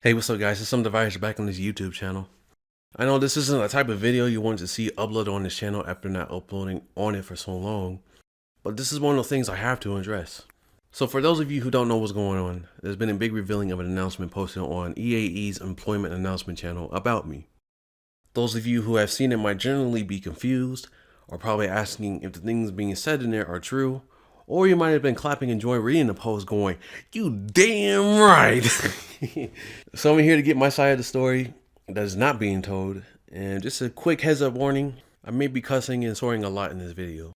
Hey, what's up guys, it's someonedie back on this YouTube channel. I know this isn't a type of video you want to see uploaded on this channel after not uploading on it for so long, but this is one of those things I have to address. So for those of you who don't know what's going on, there's been a big revealing of an announcement posted on EAE's employment announcement channel about me. Those of you who have seen it might generally be confused, or probably asking if the things being said in there are true, or you might have been clapping and enjoying reading the post going, "You damn right." So I'm here to get my side of the story that is not being told. And just a quick heads up warning, I may be cussing and swearing a lot in this video.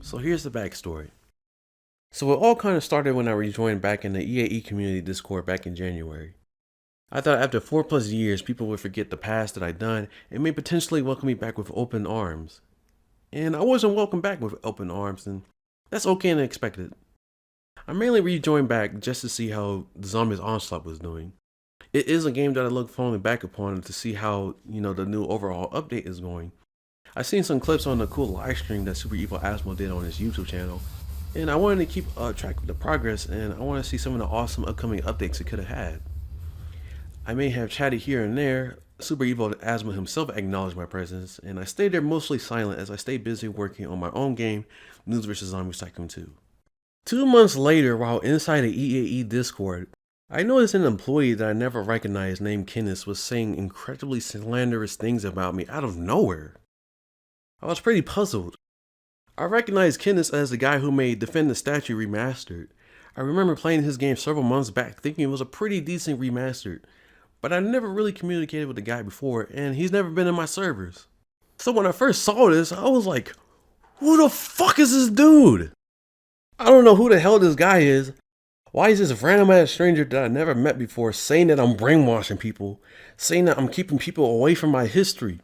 So here's the backstory. So it all kind of started when I rejoined back in the EAE community Discord back in January. I thought after 4+ years, people would forget the past that I'd done and may potentially welcome me back with open arms. And I wasn't welcomed back with open arms, and that's okay and expected. I mainly rejoined back just to see how the Zombies Onslaught was doing. It is a game that I look forward back upon to see how, the new overall update is going. I've seen some clips on the cool live stream that Super Evil Asmo did on his YouTube channel, and I wanted to keep track of the progress, and I want to see some of the awesome upcoming updates it could have had. I may have chatted here and there. Super Evil Asmo himself acknowledged my presence, and I stayed there mostly silent as I stayed busy working on my own game, News vs. Zombies Tycoon 2. 2 months later, while inside the EAE Discord, I noticed an employee that I never recognized named Kenneth was saying incredibly slanderous things about me out of nowhere. I was pretty puzzled. I recognized Kenneth as the guy who made Defend the Statue Remastered. I remember playing his game several months back thinking it was a pretty decent remastered, but I never really communicated with the guy before, and he's never been in my servers. So when I first saw this, I was like, who the fuck is this dude? I don't know who the hell this guy is. Why is this random ass stranger that I never met before saying that I'm brainwashing people, saying that I'm keeping people away from my history?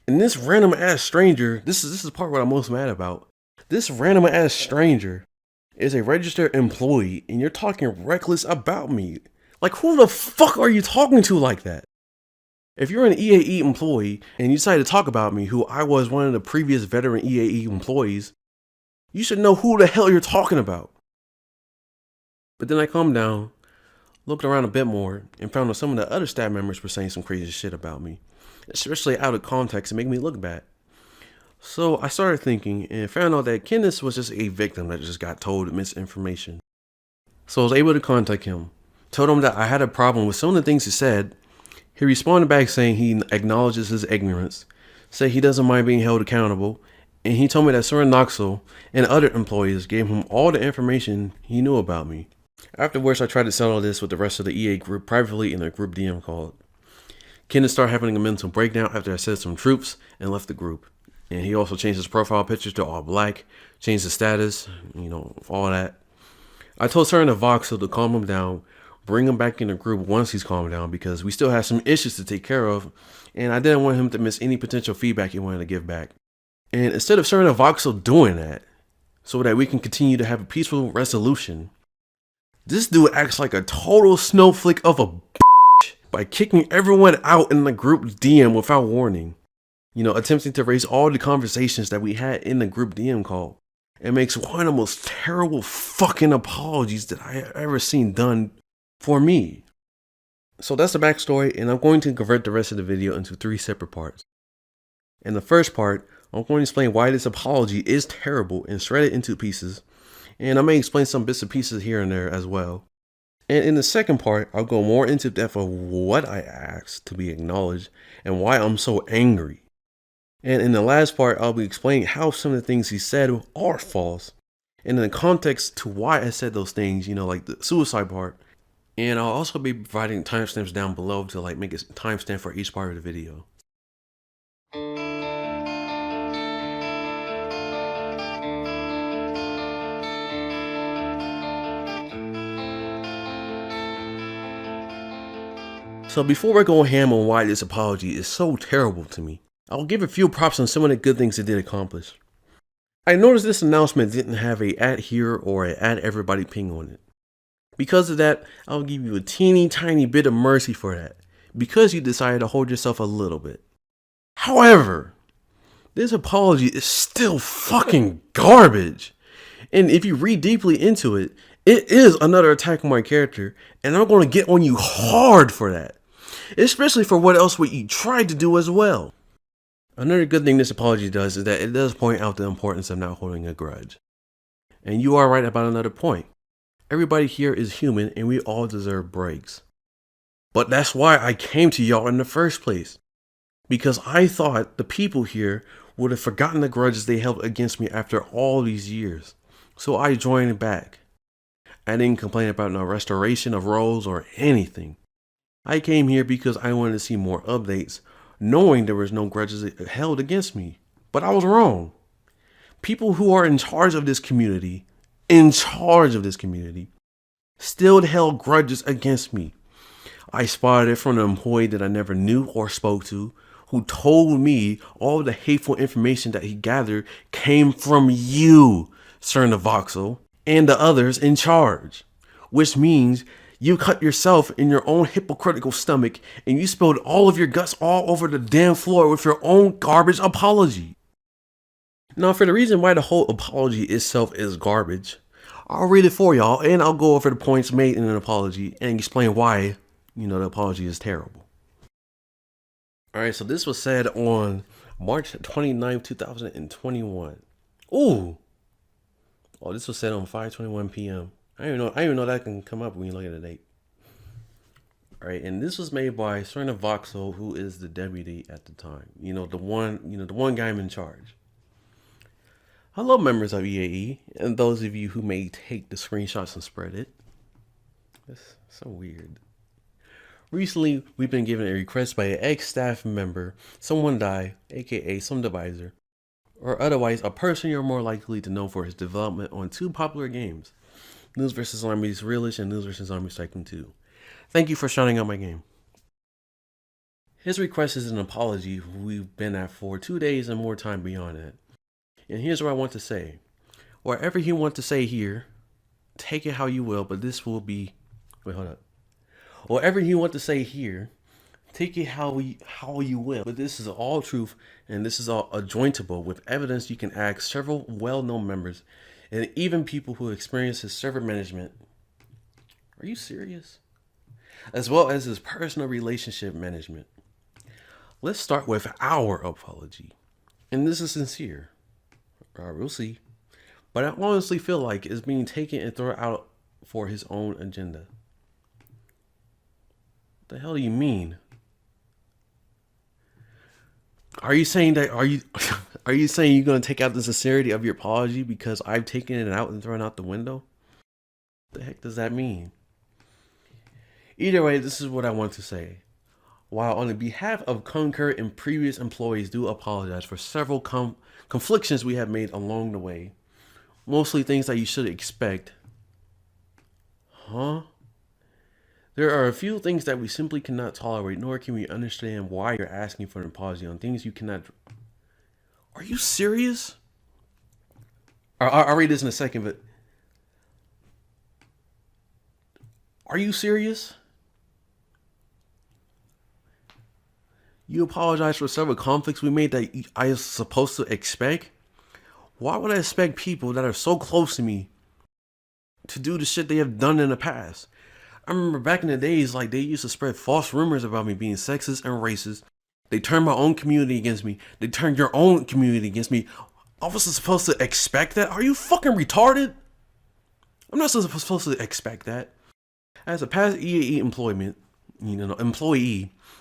And this random ass stranger, this is the part what I'm most mad about. This random ass stranger is a registered employee, and you're talking reckless about me. Like, who the fuck are you talking to like that? If you're an EAE employee and you decide to talk about me, who I was one of the previous veteran EAE employees, you should know who the hell you're talking about. But then I calmed down, looked around a bit more, and found that some of the other staff members were saying some crazy shit about me, especially out of context and make me look bad. So I started thinking and found out that Kenneth was just a victim that just got told misinformation. So I was able to contact him, told him that I had a problem with some of the things he said. He responded back saying he acknowledges his ignorance, said he doesn't mind being held accountable, and he told me that Sir Noxel and other employees gave him all the information he knew about me. Afterwards, I tried to settle this with the rest of the EA group privately in a group DM call. Kenneth started having a mental breakdown after I said some troops and left the group. And he also changed his profile pictures to all black, changed the status, all that. I told Sir Voxel to calm him down, bring him back in the group once he's calmed down because we still have some issues to take care of, and I didn't want him to miss any potential feedback he wanted to give back. And instead of Sir Voxel doing that, so that we can continue to have a peaceful resolution, this dude acts like a total snowflake of a bitch by kicking everyone out in the group DM without warning. Attempting to erase all the conversations that we had in the group DM call. It makes one of the most terrible fucking apologies that I have ever seen done for me. So that's the backstory, and I'm going to convert the rest of the video into 3 separate parts. In the first part, I'm going to explain why this apology is terrible and shred it into pieces, and I may explain some bits and pieces here and there as well. And in the second part, I'll go more into depth of what I asked to be acknowledged and why I'm so angry. And in the last part, I'll be explaining how some of the things he said are false, and in the context to why I said those things, like the suicide part. And I'll also be providing timestamps down below to make a timestamp for each part of the video. So before I go ham on why this apology is so terrible to me, I'll give a few props on some of the good things it did accomplish. I noticed this announcement didn't have a @here or a @everybody ping on it. Because of that, I'll give you a teeny tiny bit of mercy for that, because you decided to hold yourself a little bit. However, this apology is still fucking garbage. And if you read deeply into it, It is another attack on my character, and I'm going to get on you hard for that. Especially for what else you tried to do as well. Another good thing this apology does is that it does point out the importance of not holding a grudge. And you are right about another point. Everybody here is human and we all deserve breaks. But that's why I came to y'all in the first place. Because I thought the people here would have forgotten the grudges they held against me after all these years. So I joined back. I didn't complain about no restoration of roles or anything. I came here because I wanted to see more updates, knowing there was no grudges held against me. But I was wrong. People who are in charge of this community, still held grudges against me. I spotted it from an employee that I never knew or spoke to, who told me all the hateful information that he gathered came from you, Sir Navoxel, and the others in charge. Which means you cut yourself in your own hypocritical stomach and you spilled all of your guts all over the damn floor with your own garbage apology. Now, for the reason why the whole apology itself is garbage, I'll read it for y'all and I'll go over the points made in an apology and explain why, the apology is terrible. Alright, so this was said on March 29th, 2021. Ooh! Oh, this was said on 5:21 p.m. I didn't even know that can come up when you look at the date. Alright, and this was made by Sir Navoxel, who is the deputy at the time. The one guy in charge. Hello, members of EAE, and those of you who may take the screenshots and spread it. That's so weird. Recently, we've been given a request by an ex-staff member, someonedie, aka some divisor, or otherwise a person you're more likely to know for his development on two popular games, News vs. Zombies Realish and News vs. Zombies Tycoon 2. Thank you for shouting out my game. His request is an apology we've been at for 2 days and more time beyond that. And here's what I want to say. Whatever you want to say here, take it how you will, but this will be... Wait, hold up. Whatever you want to say here, take it how you will, but this is all truth, and this is all adjointable with evidence you can ask several well-known members, and even people who experience his server management. Are you serious? As well as his personal relationship management. Let's start with our apology. And this is sincere. We'll see. But I honestly feel like it's being taken and thrown out for his own agenda. What the hell do you mean? Are you saying you're going to take out the sincerity of your apology because I've taken it out and thrown out the window? What the heck does that mean? Either way, this is what I want to say. While on the behalf of concurrent and previous employees do apologize for several conflictions we have made along the way, mostly things that you should expect. There are a few things that we simply cannot tolerate, nor can we understand why you're asking for an apology on things you cannot. Are you serious? I'll read this in a second, but are you serious? You apologize for several conflicts we made that I was supposed to expect? Why would I expect people that are so close to me to do the shit they have done in the past? I remember back in the days, they used to spread false rumors about me being sexist and racist. They turned my own community against me. They turned your own community against me. I was supposed to expect that? Are you fucking retarded? I'm not supposed to expect that. As a past EAE employee,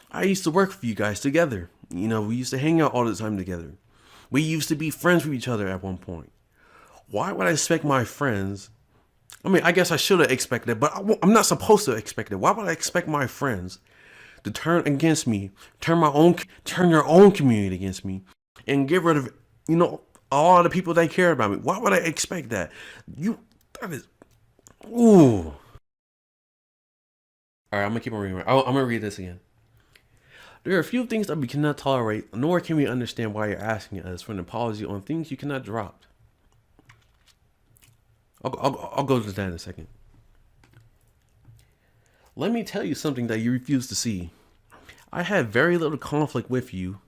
I used to work for you guys together. We used to hang out all the time together. We used to be friends with each other at one point. Why would I expect my friends? I guess I should have expected it, but I'm not supposed to expect it. Why would I expect my friends to turn against me, turn your own community against me, and get rid of, all the people that care about me? Why would I expect that? Ooh. All right, I'm gonna keep on reading. I'm gonna read this again. There are a few things that we cannot tolerate, nor can we understand why you're asking us for an apology on things you cannot drop. I'll go to that in a second. Let me tell you something that you refuse to see. I had very little conflict with you,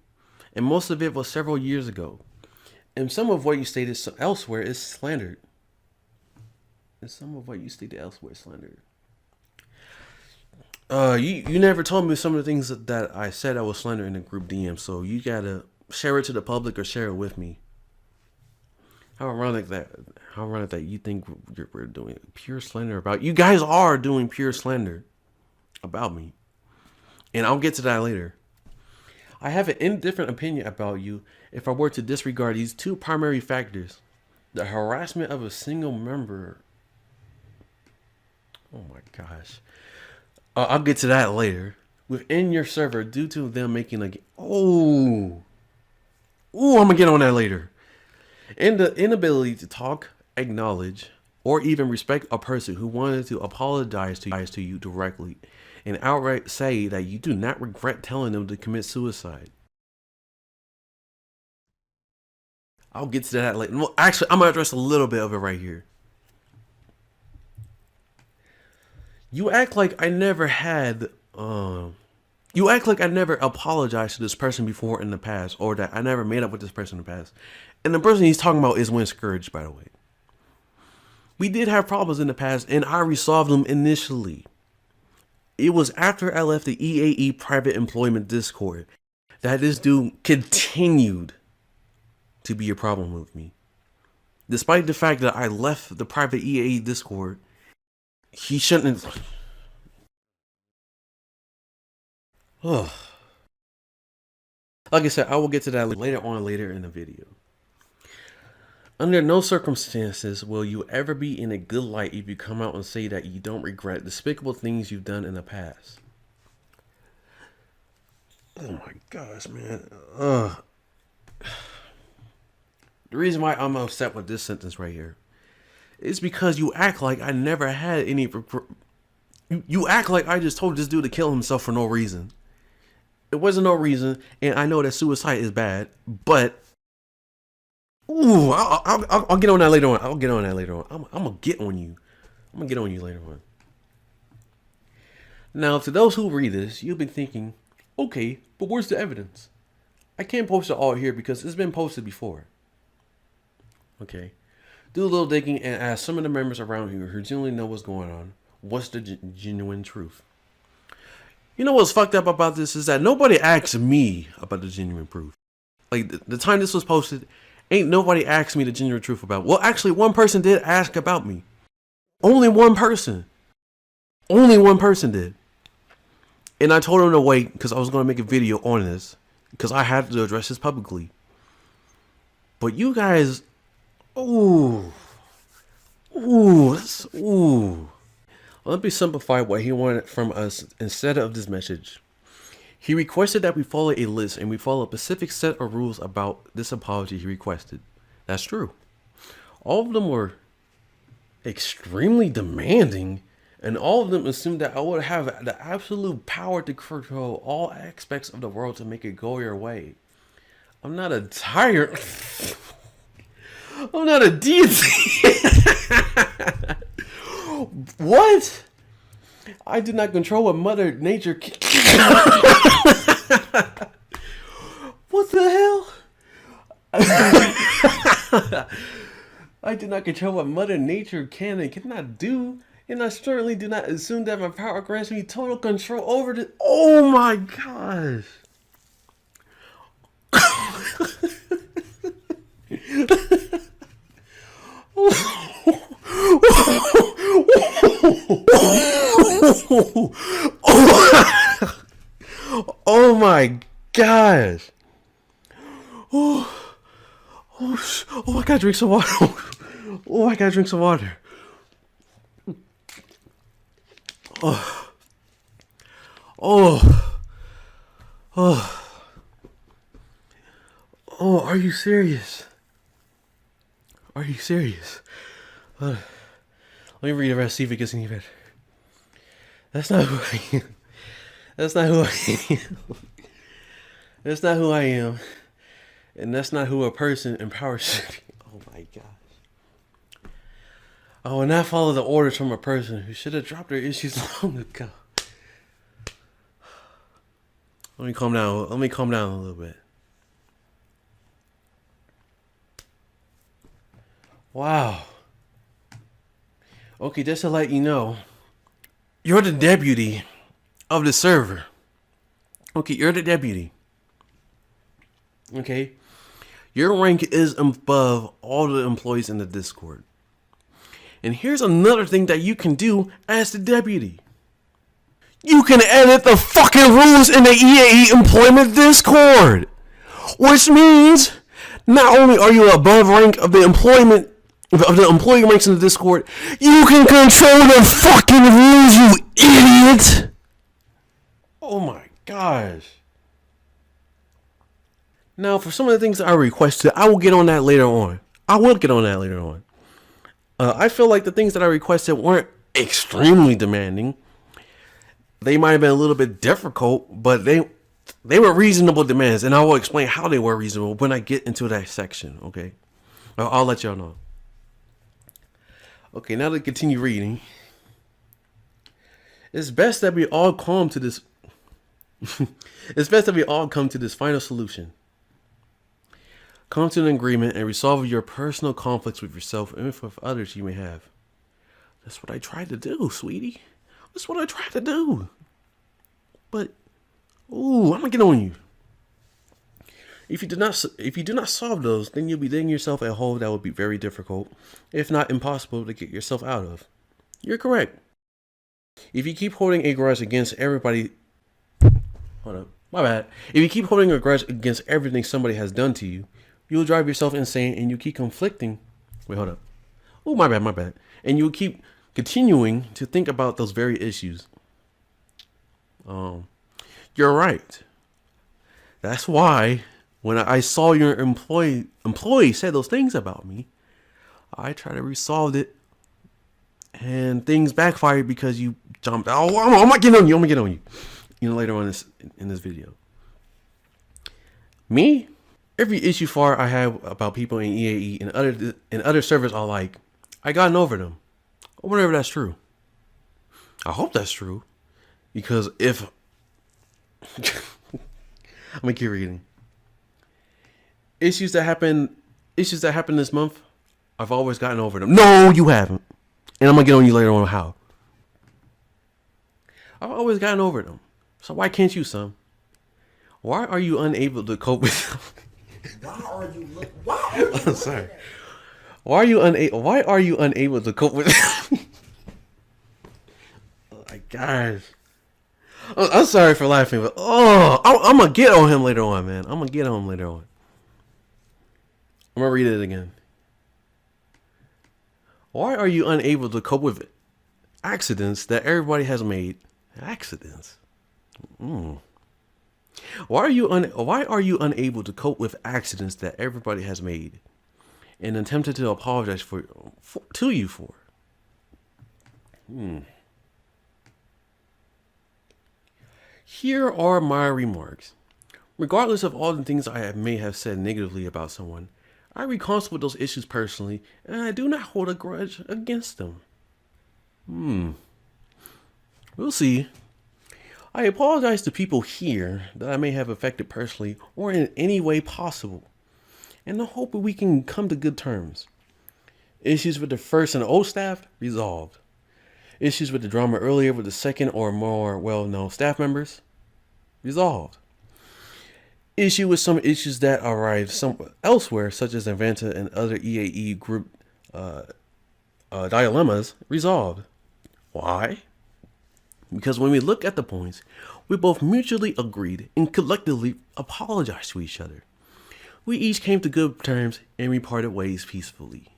and most of it was several years ago. And some of what you stated elsewhere is slandered. and some of what you stated elsewhere slander. You never told me some of the things that I said I was slander in the group DM, so you gotta share it to the public or share it with me. How ironic that you think we're doing pure slander about you guys are doing pure slander about me, and I'll get to that later. I have an indifferent opinion about you if I were to disregard these two primary factors: the harassment of a single member. Oh my gosh. I'll get to that later. Within your server due to them making a... I'm going to get on that later. And the inability to talk, acknowledge, or even respect a person who wanted to apologize to you directly and outright say that you do not regret telling them to commit suicide. I'll get to that later. Well, actually, I'm going to address a little bit of it right here. You act like I never had, you act like I never apologized to this person before in the past, or that I never made up with this person in the past. And the person he's talking about is Win Scourge, by the way. We did have problems in the past, and I resolved them initially. It was after I left the EAE private employment Discord that this dude continued to be a problem with me. Despite the fact that I left the private EAE Discord, he shouldn't have. Like I said, I will get to that later in the video. Under no circumstances will you ever be in a good light if you come out and say that you don't regret despicable things you've done in the past. Oh my gosh, man. The reason why I'm upset with this sentence right here is because you act like I never had any... You act like I just told this dude to kill himself for no reason. It wasn't no reason, and I know that suicide is bad, but... I'll get on that later on. I'm gonna get on you. I'm gonna get on you later on. Now, to those who read this, you'll be thinking, okay, but where's the evidence? I can't post it all here because it's been posted before. Okay. Do a little digging and ask some of the members around here who genuinely know what's going on. What's the genuine truth? You know what's fucked up about this is that nobody asked me about the genuine proof. Like, the time this was posted, ain't nobody asked me the genuine truth about it. Well, actually, one person did ask about me. Only one person. Only one person did. And I told him to wait because I was going to make a video on this because I had to address this publicly. But you guys... Let me simplify what he wanted from us instead of this message. He requested that we follow a list and we follow a specific set of rules about this apology he requested. That's true. All of them were extremely demanding, and all of them assumed that I would have the absolute power to control all aspects of the world to make it go your way. I'm not a tyrant. I'm not a deity. What? I do not control what Mother Nature What the hell? I do not control what Mother Nature can and cannot do, and I certainly do not assume that my power grants me total control over the... Oh my gosh. Oh my gosh. I gotta drink some water. I gotta drink some water. Are you serious? Are you serious? Let me read the rest, see if it gets any better. That's not who I am. That's not who I am. That's not who I am. And that's not who a person in power should be. Oh my gosh. I will not follow the orders from a person who should have dropped their issues long ago. Let me calm down. Let me calm down a little bit. Wow. Okay, just to let you know, you're the deputy of the server. Okay, you're the deputy. Okay? Your rank is above all the employees in the Discord. And here's another thing that you can do as the deputy. You can edit the fucking rules in the EAE employment Discord. Which means not only are you above rank of the employee ranks in the Discord, you can control the fucking rules, you idiot! Oh my gosh. Now, for some of the things that I requested, I will get on that later on. I feel like the things that I requested weren't extremely demanding. They might have been a little bit difficult, but they were reasonable demands, and I will explain how they were reasonable when I get into that section, okay? I'll let y'all know. Okay, now to continue reading. It's best that we all come to this final solution. Come to an agreement and resolve your personal conflicts with yourself and with others you may have. That's what I tried to do, sweetie. That's what I tried to do. But, I'm gonna get on you. If you do not solve those, then you'll be digging yourself a hole that will be very difficult, if not impossible, to get yourself out of. You're correct. If you keep holding a grudge against everybody, hold up, my bad. If you keep holding a grudge against everything somebody has done to you, you'll drive yourself insane, and you keep conflicting. Wait, hold up. Oh, my bad. And you'll keep continuing to think about those very issues. You're right. That's why when I saw your employee say those things about me, I tried to resolve it, and things backfired because you jumped. Oh, I'm gonna get on you. You know, later on in this video. Me, every issue far I have about people in EAE and other servers are like, I gotten over them. I wonder if that's true. I hope that's true, because if I'm gonna keep reading. Issues that happen this month, I've always gotten over them. No, you haven't. And I'm gonna get on you later on how. I've always gotten over them. So why can't you, son? Why are you unable to cope with I'm sorry. Why are you unable to cope with Oh my gosh. I'm sorry for laughing, but I'm gonna get on him later on, man. I'm gonna read it again. Why are you unable to cope with accidents that everybody has made? Accidents. Why are you unable to cope with accidents that everybody has made and attempted to apologize to you for? Here are my remarks. Regardless of all the things I may have said negatively about someone, I reconcile with those issues personally, and I do not hold a grudge against them. We'll see. I apologize to people here that I may have affected personally or in any way possible, and I hope we can come to good terms. Issues with the first and old staff, resolved. Issues with the drama earlier with the second or more well-known staff members, resolved. Issue with some issues that arrived elsewhere, such as Inventa and other EAE group dilemmas, resolved. Why? Because when we look at the points, we both mutually agreed and collectively apologized to each other. We each came to good terms and we parted ways peacefully.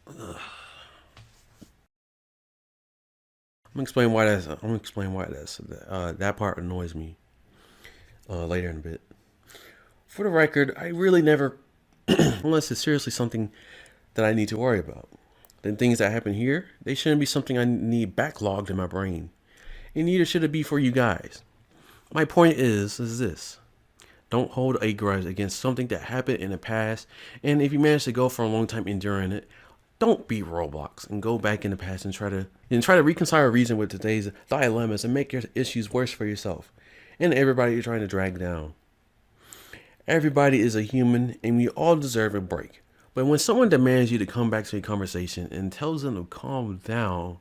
I'm gonna explain why that part annoys me later in a bit. For the record, I really never, unless it's seriously something that I need to worry about. Then things that happen here, they shouldn't be something I need backlogged in my brain. And neither should it be for you guys. My point is this. Don't hold a grudge against something that happened in the past. And if you manage to go for a long time enduring it, don't beat Roblox and go back in the past and try to reconcile a reason with today's dilemmas and make your issues worse for yourself and everybody you're trying to drag down. Everybody is a human and we all deserve a break. But when someone demands you to come back to a conversation and tells them to calm down,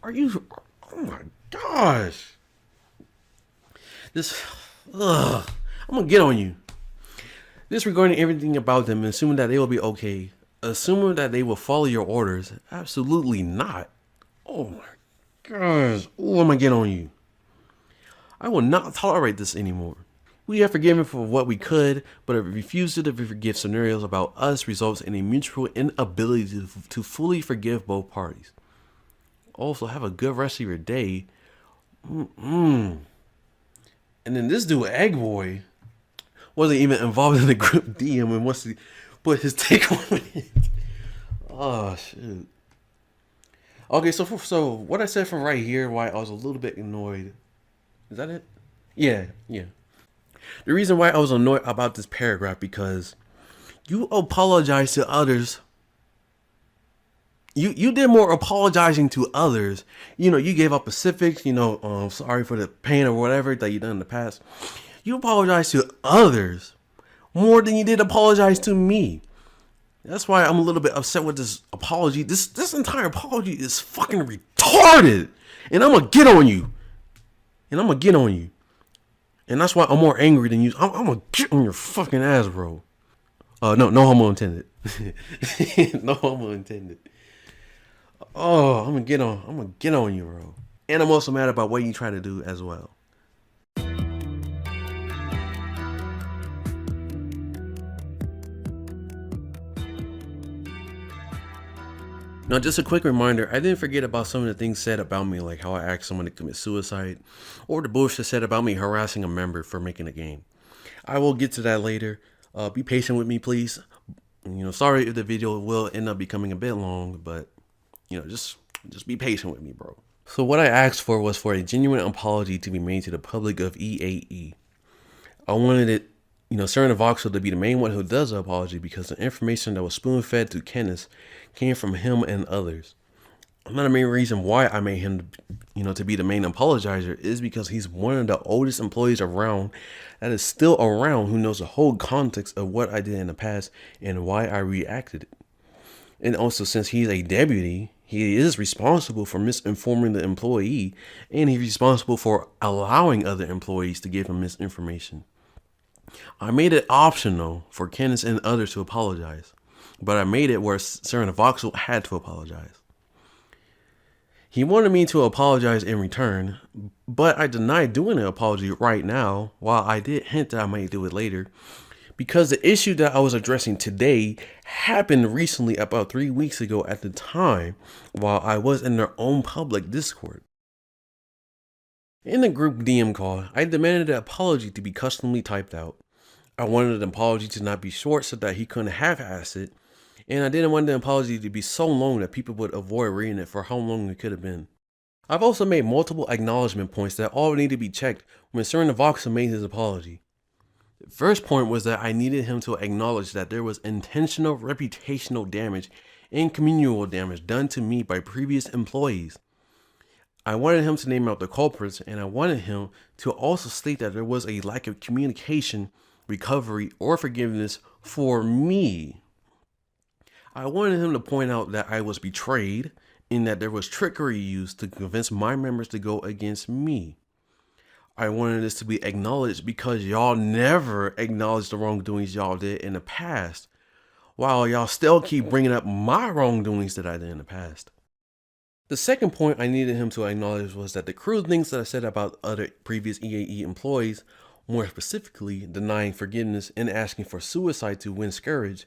are you? Oh my gosh! I'm gonna get on you. Disregarding everything about them and assuming that they will be okay, assuming that they will follow your orders, absolutely not. Oh my gosh! Oh, I'm gonna get on you. I will not tolerate this anymore. We have forgiven for what we could, but a refusal to forgive scenarios about us results in a mutual inability to fully forgive both parties. Also, have a good rest of your day. And then this dude, Egg Boy, wasn't even involved in the group DM and wants to put his take on it. Oh, shit. Okay, so what I said from right here, why I was a little bit annoyed. Is that it? Yeah. The reason why I was annoyed about this paragraph because you apologize to others. You did more apologizing to others. You gave up specifics, sorry for the pain or whatever that you done in the past. You apologize to others more than you did apologize to me. That's why I'm a little bit upset with this apology. This entire apology is fucking retarded. And I'm gonna get on you. And that's why I'm more angry than you. I'm gonna get on your fucking ass, bro. No homo intended. No homo intended. Oh, I'm gonna get on you, bro. And I'm also mad about what you try to do as well. Now, just a quick reminder, I didn't forget about some of the things said about me, like how I asked someone to commit suicide, or the bullshit said about me harassing a member for making a game. I will get to that later. Be patient with me, please. Sorry if the video will end up becoming a bit long, but, just be patient with me, bro. So what I asked for was for a genuine apology to be made to the public of EAE. I wanted it, Sarah Voxel to be the main one who does the apology because the information that was spoon-fed to Kenneth came from him and others. Another main reason why I made him, to be the main apologizer is because he's one of the oldest employees around that is still around who knows the whole context of what I did in the past and why I reacted. And also, since he's a deputy, he is responsible for misinforming the employee, and he's responsible for allowing other employees to give him misinformation. I made it optional for Kenneth and others to apologize, but I made it where Sarah Voxel had to apologize. He wanted me to apologize in return, but I denied doing an apology right now, while I did hint that I might do it later, because the issue that I was addressing today happened recently about 3 weeks ago at the time, while I was in their own public Discord. In the group DM call, I demanded an apology to be customly typed out. I wanted an apology to not be short so that he couldn't half-ass it, and I didn't want the apology to be so long that people would avoid reading it for how long it could have been. I've also made multiple acknowledgement points that all need to be checked when Sir Voxel made his apology. The first point was that I needed him to acknowledge that there was intentional reputational damage and communal damage done to me by previous employees. I wanted him to name out the culprits, and I wanted him to also state that there was a lack of communication, recovery, or forgiveness for me. I wanted him to point out that I was betrayed and that there was trickery used to convince my members to go against me. I wanted this to be acknowledged because y'all never acknowledged the wrongdoings y'all did in the past, while y'all still keep bringing up my wrongdoings that I did in the past. The second point I needed him to acknowledge was that the crude things that I said about other previous EAE employees, more specifically denying forgiveness and asking for suicide to win Scourge,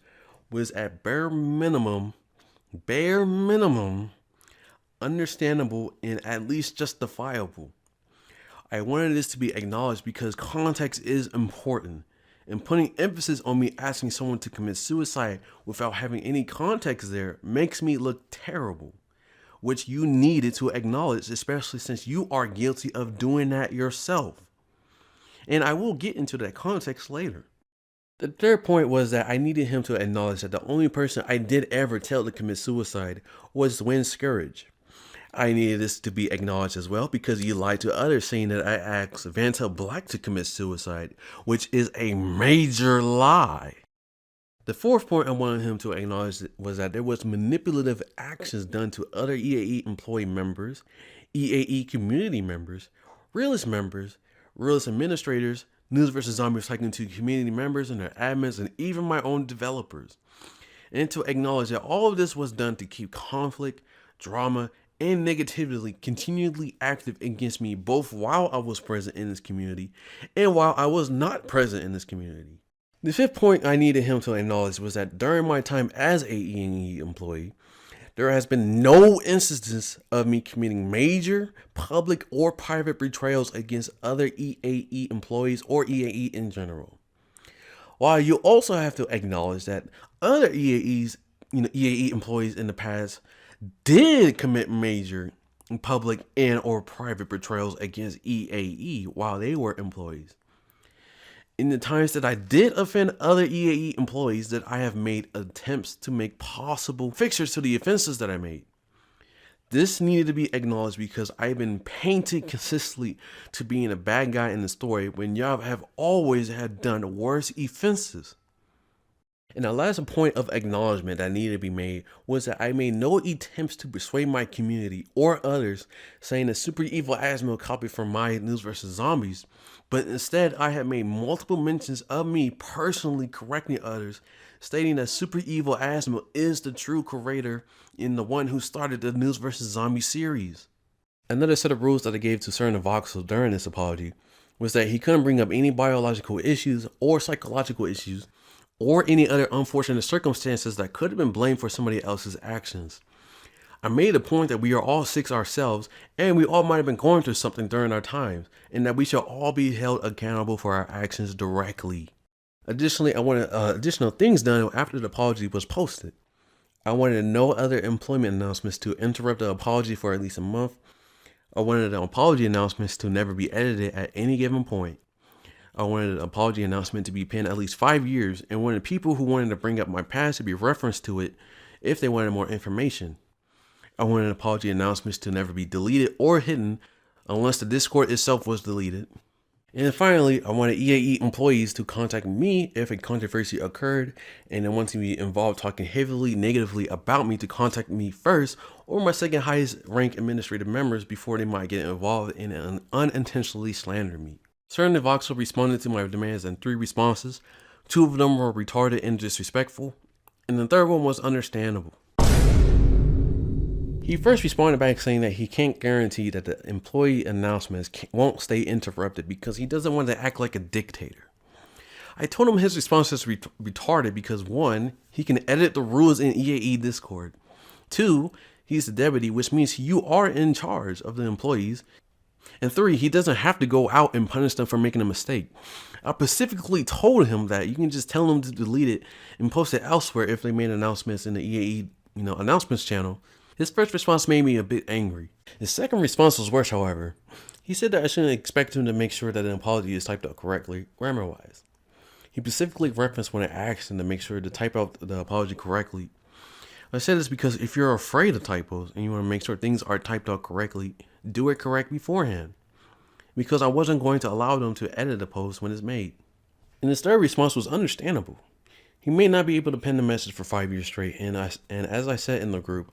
was at bare minimum, understandable and at least justifiable. I wanted this to be acknowledged because context is important, and putting emphasis on me asking someone to commit suicide without having any context there makes me look terrible, which you needed to acknowledge, especially since you are guilty of doing that yourself. And I will get into that context later. The third point was that I needed him to acknowledge that the only person I did ever tell to commit suicide was Win Scourge. I needed this to be acknowledged as well because he lied to others saying that I asked Vanta Black to commit suicide, which is a major lie. The fourth point I wanted him to acknowledge was that there was manipulative actions done to other EAE employee members, EAE community members, realist administrators, News vs. Zombie Recycling 2 community members and their admins, and even my own developers. And to acknowledge that all of this was done to keep conflict, drama, and negativity continually active against me, both while I was present in this community and while I was not present in this community. The fifth point I needed him to acknowledge was that during my time as a EAE employee, there has been no instances of me committing major public or private betrayals against other EAE employees or EAE in general. While you also have to acknowledge that other EAE employees in the past did commit major public and or private betrayals against EAE while they were employees. In the times that I did offend other EAE employees, that I have made attempts to make possible fixes to the offenses that I made. This needed to be acknowledged because I've been painted consistently to being a bad guy in the story when y'all have always had done worse offenses. And the last point of acknowledgement that needed to be made was that I made no attempts to persuade my community or others saying that Super Evil Asmo copied from my News vs. Zombies, but instead I had made multiple mentions of me personally correcting others, stating that Super Evil Asmo is the true creator and the one who started the News vs. Zombie series. Another set of rules that I gave to Certain Voxel during this apology was that he couldn't bring up any biological issues or psychological issues or any other unfortunate circumstances that could have been blamed for somebody else's actions. I made a point that we are all sick ourselves and we all might have been going through something during our times, and that we shall all be held accountable for our actions directly. Additionally, I wanted additional things done after the apology was posted. I wanted no other employment announcements to interrupt the apology for at least a month. I wanted the apology announcements to never be edited at any given point. I wanted an apology announcement to be pinned at least 5 years, and wanted people who wanted to bring up my past to be referenced to it if they wanted more information. I wanted apology announcements to never be deleted or hidden unless the Discord itself was deleted. And finally, I wanted EAE employees to contact me if a controversy occurred, and then want to be involved talking heavily negatively about me to contact me first or my second highest ranked administrative members before they might get involved and unintentionally slander me. Certain Voxel responded to my demands in 3 responses. 2 of them were retarded and disrespectful, and the third one was understandable. He first responded back saying that he can't guarantee that the employee announcements won't stay interrupted because he doesn't want to act like a dictator. I told him his response is retarded because 1, he can edit the rules in EAE Discord. 2, he's the deputy, which means you are in charge of the employees. And 3, he doesn't have to go out and punish them for making a mistake. I specifically told him that you can just tell them to delete it and post it elsewhere if they made announcements in the EAE, announcements channel. His first response made me a bit angry. His second response was worse, however. He said that I shouldn't expect him to make sure that an apology is typed out correctly, grammar-wise. He specifically referenced when I asked him to make sure to type out the apology correctly. I said this because if you're afraid of typos and you want to make sure things are typed out correctly, do it correct beforehand. Because I wasn't going to allow them to edit the post when it's made. And his third response was understandable. He may not be able to pen the message for 5 years straight, and as I said in the group,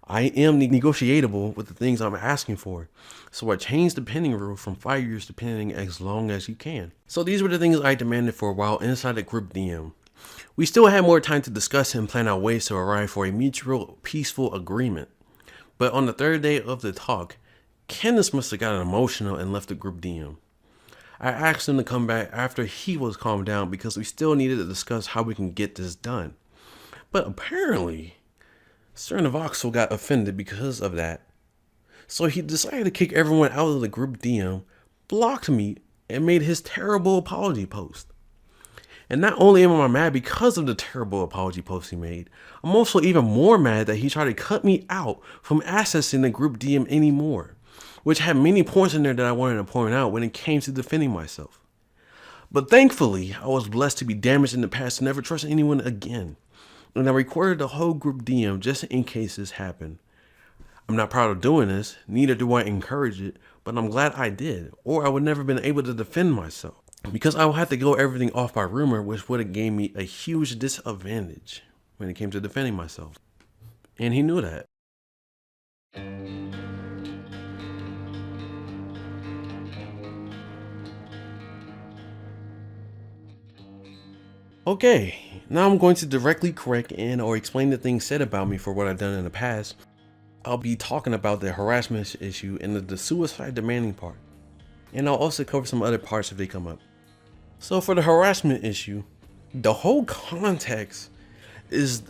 I am negotiable with the things I'm asking for. So I changed the pending rule from 5 years to pending as long as you can. So these were the things I demanded for while inside the group DM. We still had more time to discuss and plan out ways to arrive for a mutual peaceful agreement. But on the 3rd day of the talk, Candace must have gotten emotional and left the group DM. I asked him to come back after he was calmed down because we still needed to discuss how we can get this done. But apparently, Certain Voxel got offended because of that. So he decided to kick everyone out of the group DM, blocked me, and made his terrible apology post. And not only am I mad because of the terrible apology post he made, I'm also even more mad that he tried to cut me out from accessing the group DM anymore, which had many points in there that I wanted to point out when it came to defending myself. But thankfully, I was blessed to be damaged in the past to never trust anyone again. And I recorded the whole group DM just in case this happened. I'm not proud of doing this, neither do I encourage it, but I'm glad I did, or I would never been able to defend myself. because I would have to go everything off by rumor, which would have gave me a huge disadvantage when it came to defending myself. And he knew that. Okay, now I'm going to directly correct and or explain the things said about me for what I've done in the past. I'll be talking about the harassment issue and the suicide demanding part. And I'll also cover some other parts if they come up. So for the harassment issue, the whole context is,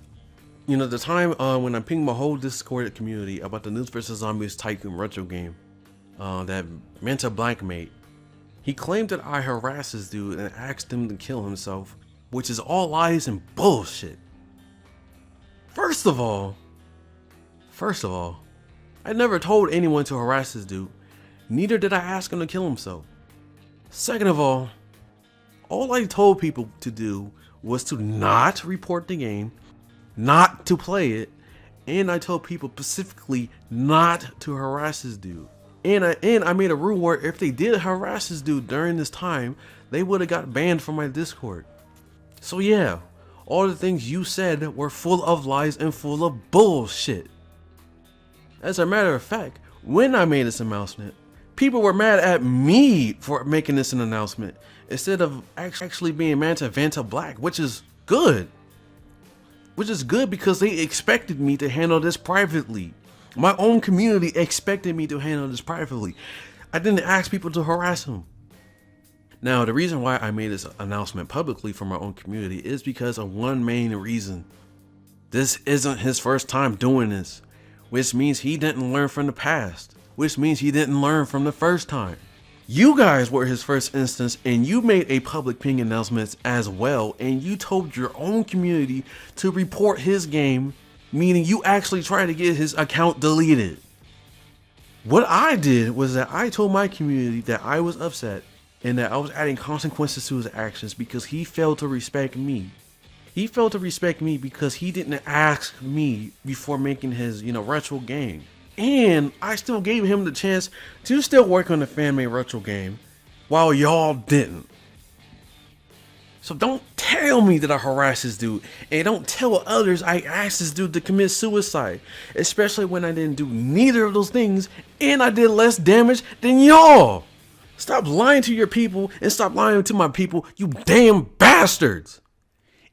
the time when I pinged my whole Discord community about the News vs. Zombies Tycoon retro game that Manta Black made. He claimed that I harassed this dude and asked him to kill himself, which is all lies and bullshit. First of all, I never told anyone to harass this dude. Neither did I ask him to kill himself. Second of all I told people to do was to not report the game, not to play it, and I told people specifically not to harass this dude. And I made a rule where if they did harass this dude during this time, they would have got banned from my Discord. So yeah, all the things you said were full of lies and full of bullshit. As a matter of fact, when I made this announcement, people were mad at me for making this an announcement instead of actually being mad to Manta Black, which is good. Which is good because they expected me to handle this privately. My own community expected me to handle this privately. I didn't ask people to harass him. Now, the reason why I made this announcement publicly for my own community is because of one main reason. This isn't his first time doing this, which means he didn't learn from the past, which means he didn't learn from the first time. You guys were his first instance, and you made a public ping announcement as well, and you told your own community to report his game, meaning you actually tried to get his account deleted. What I did was that I told my community that I was upset and that I was adding consequences to his actions because he failed to respect me. He failed to respect me because he didn't ask me before making his, retro game. And I still gave him the chance to still work on the fan-made retro game while y'all didn't. So don't tell me that I harassed this dude, and don't tell others I asked this dude to commit suicide, especially when I didn't do neither of those things and I did less damage than y'all. Stop lying to your people and stop lying to my people, you damn bastards.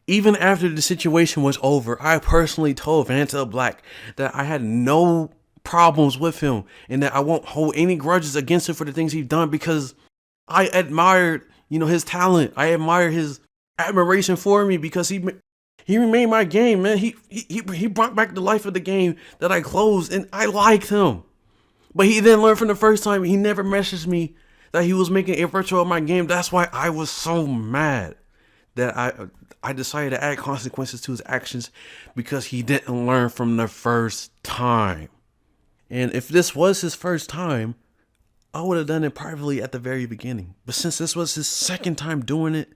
Even after the situation was over, I personally told Manta Black that I had no problems with him and that I won't hold any grudges against him for the things he's done because I admired, his talent. I admire his admiration for me because he remade my game, man. He brought back the life of the game that I closed, and I liked him. But he didn't learn from the first time. He never messaged me that he was making a retro of my game. That's why I was so mad that I decided to add consequences to his actions because he didn't learn from the first time. And if this was his first time, I would have done it privately at the very beginning. But since this was his second time doing it,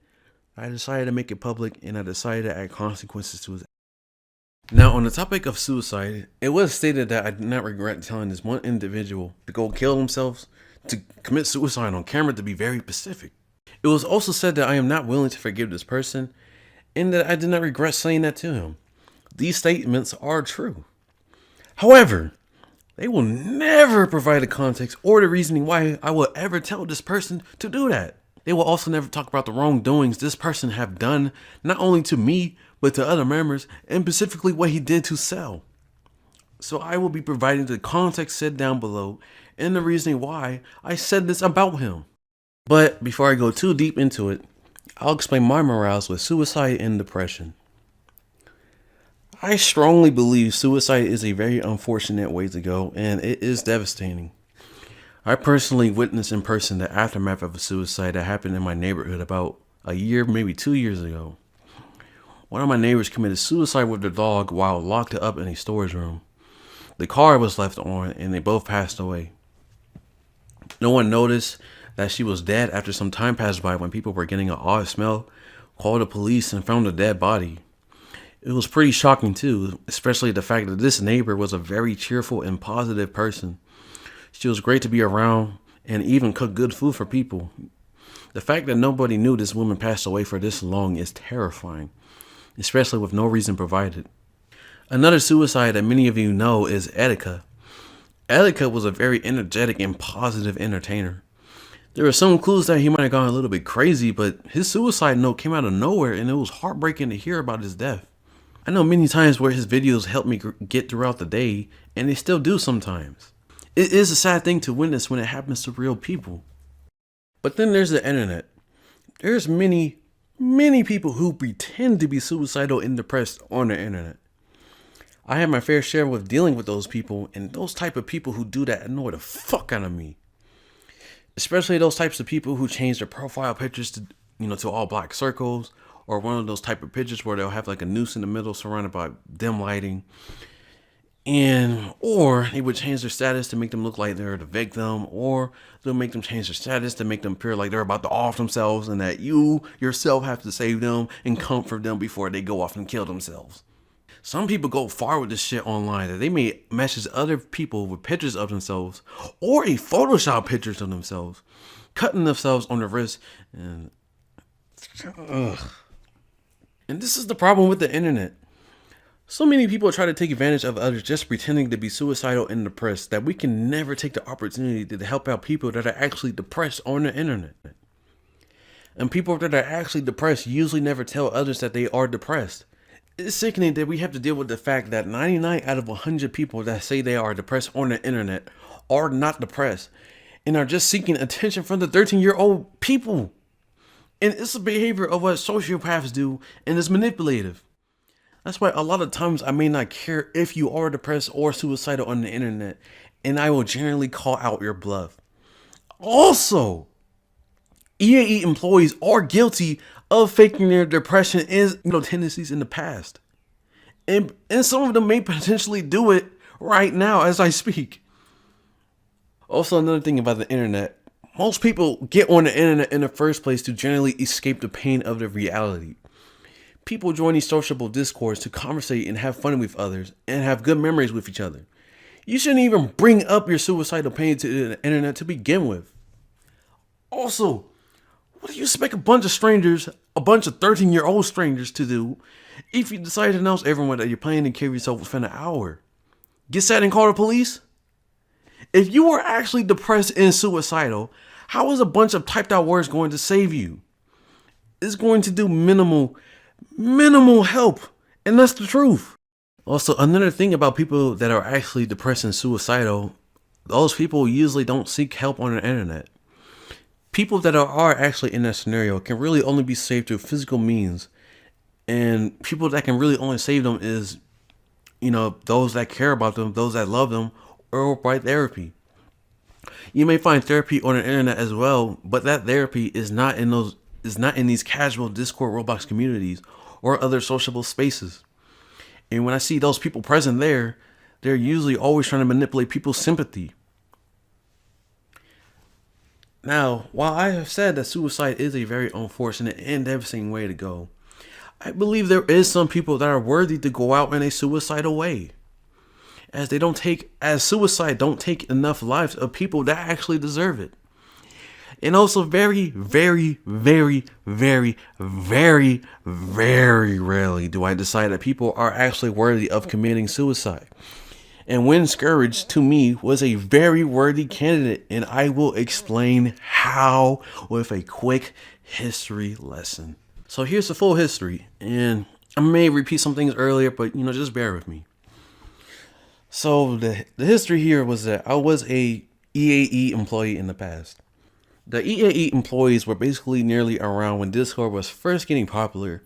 I decided to make it public and I decided to add consequences to his actions. Now, on the topic of suicide, it was stated that I did not regret telling this one individual to go kill themselves, to commit suicide on camera, to be very specific. It was also said that I am not willing to forgive this person and that I did not regret saying that to him. These statements are true. However, they will never provide the context or the reasoning why I will ever tell this person to do that. They will also never talk about the wrongdoings this person have done, not only to me, but to other members, and specifically what he did to Cell. So I will be providing the context said down below and the reasoning why I said this about him. But before I go too deep into it, I'll explain my morals with suicide and depression. I strongly believe suicide is a very unfortunate way to go, and it is devastating. I personally witnessed in person the aftermath of a suicide that happened in my neighborhood about a year, maybe 2 years ago. One of my neighbors committed suicide with their dog while locked up in a storage room. The car was left on and they both passed away. No one noticed that she was dead after some time passed by when people were getting an odd smell, called the police, and found a dead body. It was pretty shocking too, especially the fact that this neighbor was a very cheerful and positive person. She was great to be around and even cooked good food for people. The fact that nobody knew this woman passed away for this long is terrifying, especially with no reason provided. Another suicide that many of you know is Etika. Etika was a very energetic and positive entertainer. There were some clues that he might have gone a little bit crazy, but his suicide note came out of nowhere and it was heartbreaking to hear about his death. I know many times where his videos helped me get throughout the day, and they still do sometimes. It is a sad thing to witness when it happens to real people. But then there's the internet. There's many people who pretend to be suicidal and depressed on the internet. I have my fair share with dealing with those people, and those type of people who do that annoy the fuck out of me. Especially those types of people who change their profile pictures to, to all black circles, or one of those type of pictures where they'll have like a noose in the middle surrounded by dim lighting. Or they would change their status to make them look like they're the victim, or they'll make them change their status to make them appear like they're about to off themselves and that you yourself have to save them and comfort them before they go off and kill themselves. Some people go far with this shit online that they may message other people with pictures of themselves or a Photoshop pictures of themselves, cutting themselves on the wrist. And this is the problem with the internet. So many people try to take advantage of others just pretending to be suicidal and depressed that we can never take the opportunity to help out people that are actually depressed on the internet. And people that are actually depressed usually never tell others that they are depressed. It's sickening that we have to deal with the fact that 99 out of 100 people that say they are depressed on the internet are not depressed and are just seeking attention from the 13-year-old people. And it's a behavior of what sociopaths do, and it's manipulative. That's why a lot of times I may not care if you are depressed or suicidal on the internet, and I will generally call out your bluff. Also, EAE employees are guilty of faking their depression and tendencies in the past. And some of them may potentially do it right now as I speak. Also, another thing about the internet, most people get on the internet in the first place to generally escape the pain of the reality. People join these sociable discords to conversate and have fun with others and have good memories with each other. You shouldn't even bring up your suicidal pain to the internet to begin with. Also, what do you expect a bunch of 13-year-old strangers to do if you decide to announce everyone that you're planning to kill yourself within an hour? Get sad and call the police? If you are actually depressed and suicidal, how is a bunch of typed out words going to save you? It's going to do minimal help, and that's the truth. Also, another thing about people that are actually depressed and suicidal, those people usually don't seek help on the internet. People that are actually in that scenario can really only be saved through physical means, and people that can really only save them is, those that care about them, those that love them, or by therapy. You may find therapy on the internet as well, but that therapy is not in these casual Discord Roblox communities or other sociable spaces. And when I see those people present there, they're usually always trying to manipulate people's sympathy. Now, while I have said that suicide is a very unfortunate and devastating way to go, I believe there is some people that are worthy to go out in a suicidal way, as suicide don't take enough lives of people that actually deserve it. And also very, very, very, very, very, very rarely do I decide that people are actually worthy of committing suicide. And When Scourged, to me, was a very worthy candidate, and I will explain how with a quick history lesson. So here's the full history, and I may repeat some things earlier, but just bear with me. So the history here was that I was a EAE employee in the past. The EAE employees were basically nearly around when Discord was first getting popular,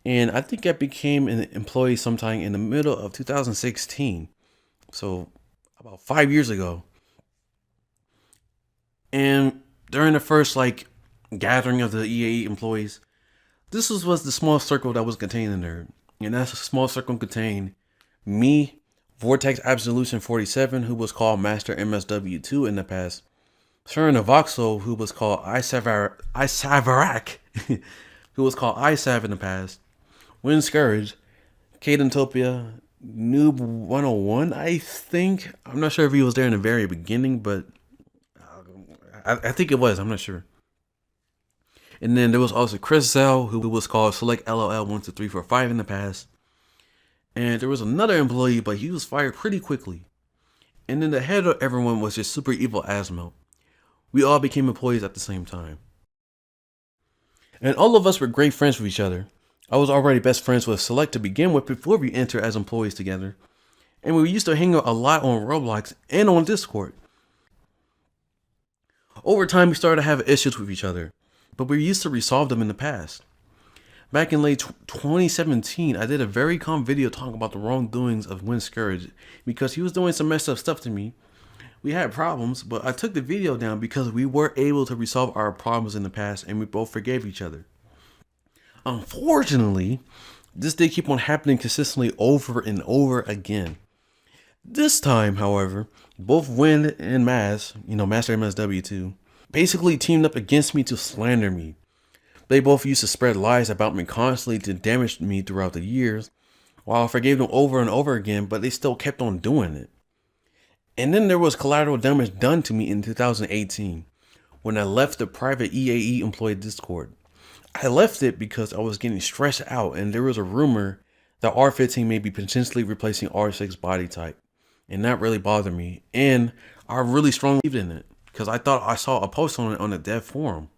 and I think I became an employee sometime in the middle of 2016. So about 5 years ago. And during the first gathering of the EAE employees, this was the small circle that was contained in there. And that small circle contained me, Vortex Absolution 47, who was called Master MSW2 in the past, Sharon Voxel, who was called Isavarak, who was called ISAV in the past, When Scourged, Cadentopia, Noob 101, I think. I'm not sure if he was there in the very beginning, but I think it was. I'm not sure. And then there was also Chris Zell, who was called Select LOL 12345 in the past. And there was another employee, but he was fired pretty quickly. And then the head of everyone was just Super Evil Asmo. We all became employees at the same time. And all of us were great friends with each other. I was already best friends with Select to begin with before we entered as employees together. And we used to hang out a lot on Roblox and on Discord. Over time, we started to have issues with each other, but we used to resolve them in the past. Back in late 2017, I did a very calm video talking about the wrongdoings of Win Scourge because he was doing some messed up stuff to me. We had problems, but I took the video down because we were able to resolve our problems in the past and we both forgave each other. Unfortunately, this did keep on happening consistently over and over again. This time, however, both Win and Maz, Master MSW too, basically teamed up against me to slander me. They both used to spread lies about me constantly to damage me throughout the years, while I forgave them over and over again, but they still kept on doing it. And then there was collateral damage done to me in 2018, when I left the private EAE employee Discord. I left it because I was getting stressed out and there was a rumor that R15 may be potentially replacing R6 body type. And that really bothered me. And I really strongly believed in it because I thought I saw a post on it on the dev forum.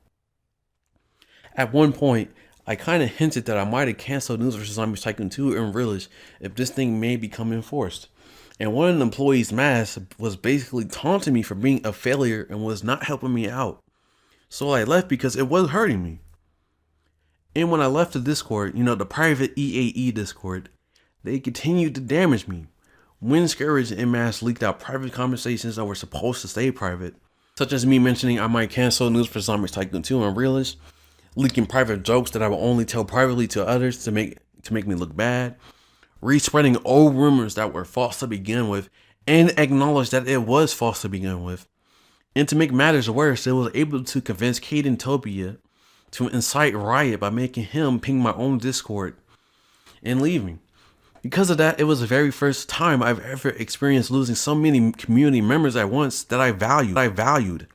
At one point, I kind of hinted that I might have canceled News vs. Zombies Tycoon 2 and Realish if this thing may become enforced. And one of the employees, Mass, was basically taunting me for being a failure and was not helping me out. So I left because it was hurting me. And when I left the Discord, the private EAE Discord, they continued to damage me. Win Scourge and Mass leaked out private conversations that were supposed to stay private, such as me mentioning I might cancel News for Zombies Tycoon 2 and Realish, leaking private jokes that I will only tell privately to others to make me look bad, respreading old rumors that were false to begin with, and acknowledge that it was false to begin with. And to make matters worse, it was able to convince Cadentopia to incite riot by making him ping my own Discord and leaving. Because of that, it was the very first time I've ever experienced losing so many community members at once that I valued,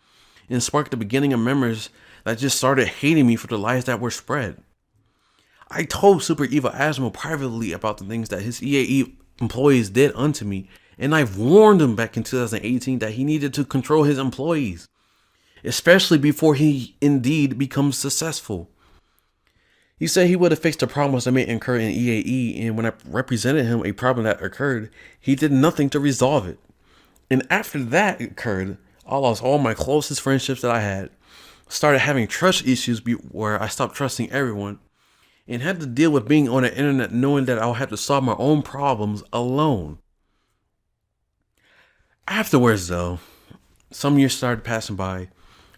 and sparked the beginning of members that just started hating me for the lies that were spread. I told Super Evil Asmo privately about the things that his EAE employees did unto me, and I've warned him back in 2018 that he needed to control his employees, especially before he indeed becomes successful. He said he would have fixed the problems that may incur in EAE, and when I represented him a problem that occurred, he did nothing to resolve it. And after that occurred, I lost all my closest friendships that I had, started having trust issues where I stopped trusting everyone, and had to deal with being on the internet knowing that I'll have to solve my own problems alone. Afterwards though, some years started passing by.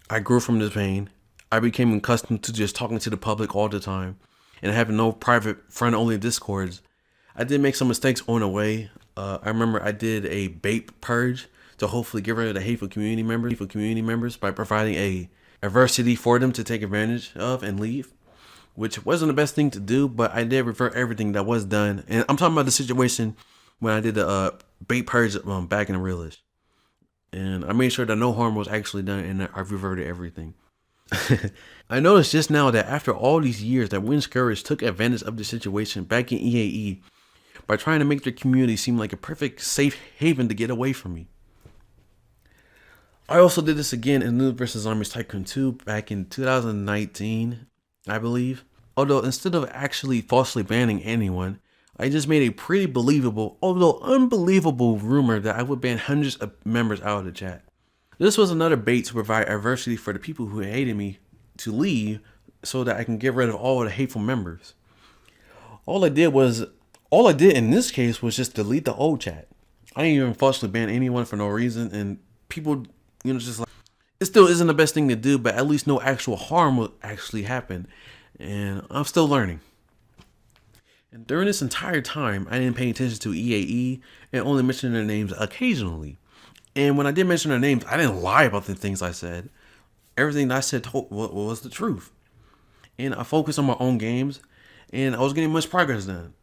I grew from this pain. I became accustomed to just talking to the public all the time and having no private friend-only Discords. I did make some mistakes on the way. I remember I did a bait purge to hopefully get rid of the hateful community members by providing a adversity for them to take advantage of and leave, which wasn't the best thing to do, but I did revert everything that was done. And I'm talking about the situation when I did the bait purge back in the Realish. And I made sure that no harm was actually done and that I reverted everything. I noticed just now that after all these years that Win Scourge took advantage of the situation back in EAE by trying to make their community seem like a perfect safe haven to get away from me. I also did this again in News vs. Zombies Tycoon 2 back in 2019, I believe. Although instead of actually falsely banning anyone, I just made a pretty believable, although unbelievable rumor that I would ban hundreds of members out of the chat. This was another bait to provide adversity for the people who hated me to leave so that I can get rid of all of the hateful members. All I did in this case was just delete the old chat. I didn't even falsely ban anyone for no reason, and people, just like, it still isn't the best thing to do, but at least no actual harm will actually happen. And I'm still learning. And during this entire time, I didn't pay attention to EAE and only mentioned their names occasionally. And when I did mention their names, I didn't lie about the things I said. Everything that I said was the truth. And I focused on my own games, and I was getting much progress done.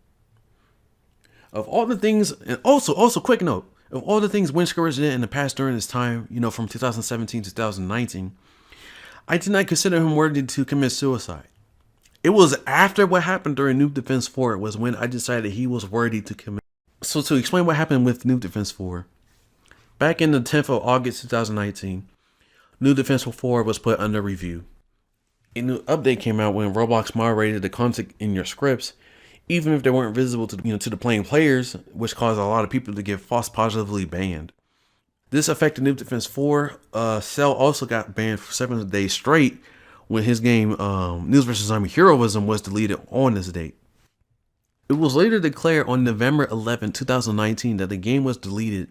Of all the things, and also quick note, of all the things Win Scourge did in the past during this time, from 2017 to 2019, I did not consider him worthy to commit suicide. It was after what happened during Noob Defense 4 was when I decided he was worthy to commit. So to explain what happened with Noob Defense 4, back in the 10th of August 2019, Noob Defense 4 was put under review. A new update came out when Roblox moderated the content in your scripts, even if they weren't visible to the playing players, which caused a lot of people to get false positively banned. This affected Noob Defense 4. Cell also got banned for 7 days straight when his game News vs. Zombie Heroism was deleted on this date. It was later declared on November 11, 2019 that the game was deleted,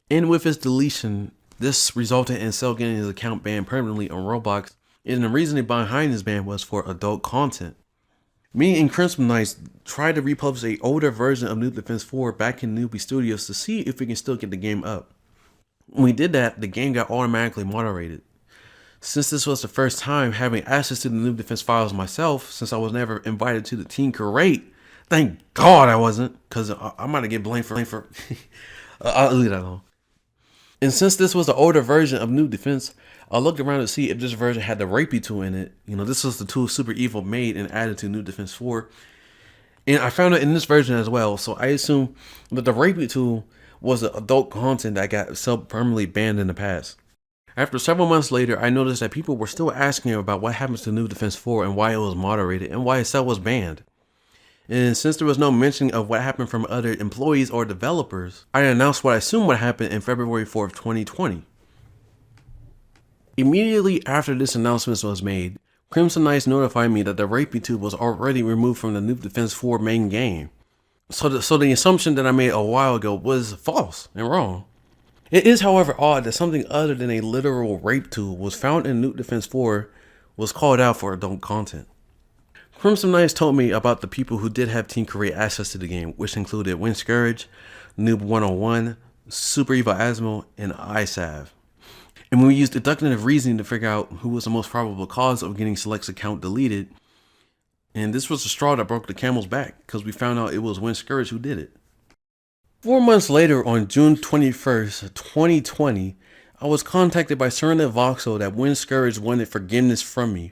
and with its deletion, this resulted in Cell getting his account banned permanently on Roblox, and the reasoning behind his ban was for adult content. Me and Crimson Knights tried to republish an older version of Noob Defense 4 back in Newbie Studios to see if we can still get the game up. When we did that, the game got automatically moderated. Since this was the first time having access to the Noob Defense files myself, since I was never invited to the team curate, thank God I wasn't, because I might get blamed for I'll leave that alone. And since this was the older version of Noob Defense, I looked around to see if this version had the rapey tool in it. This was the tool Super Evil made and added to Noob Defense 4. And I found it in this version as well, so I assume that the rapey tool was the adult content that got permanently banned in the past. After several months later, I noticed that people were still asking about what happens to Noob Defense 4 and why it was moderated and why itself was banned. And since there was no mention of what happened from other employees or developers, I announced what I assumed would happen in February 4th, 2020. Immediately after this announcement was made, Crimson Knights notified me that the rapey tube was already removed from the Noob Defense 4 main game. So the assumption that I made a while ago was false and wrong. It is, however, odd that something other than a literal rape tool was found in Noob Defense 4 was called out for adult content. Crimson Knights told me about the people who did have Team Create access to the game, which included Win Scourge, Noob 101, Super Evil Asmo, and iSav. And we used deductive reasoning to figure out who was the most probable cause of getting Select's account deleted. And this was the straw that broke the camel's back, because we found out it was Win Scourge who did it. 4 months later, on June 21st, 2020, I was contacted by Serena Voxel that Win Scourge wanted forgiveness from me.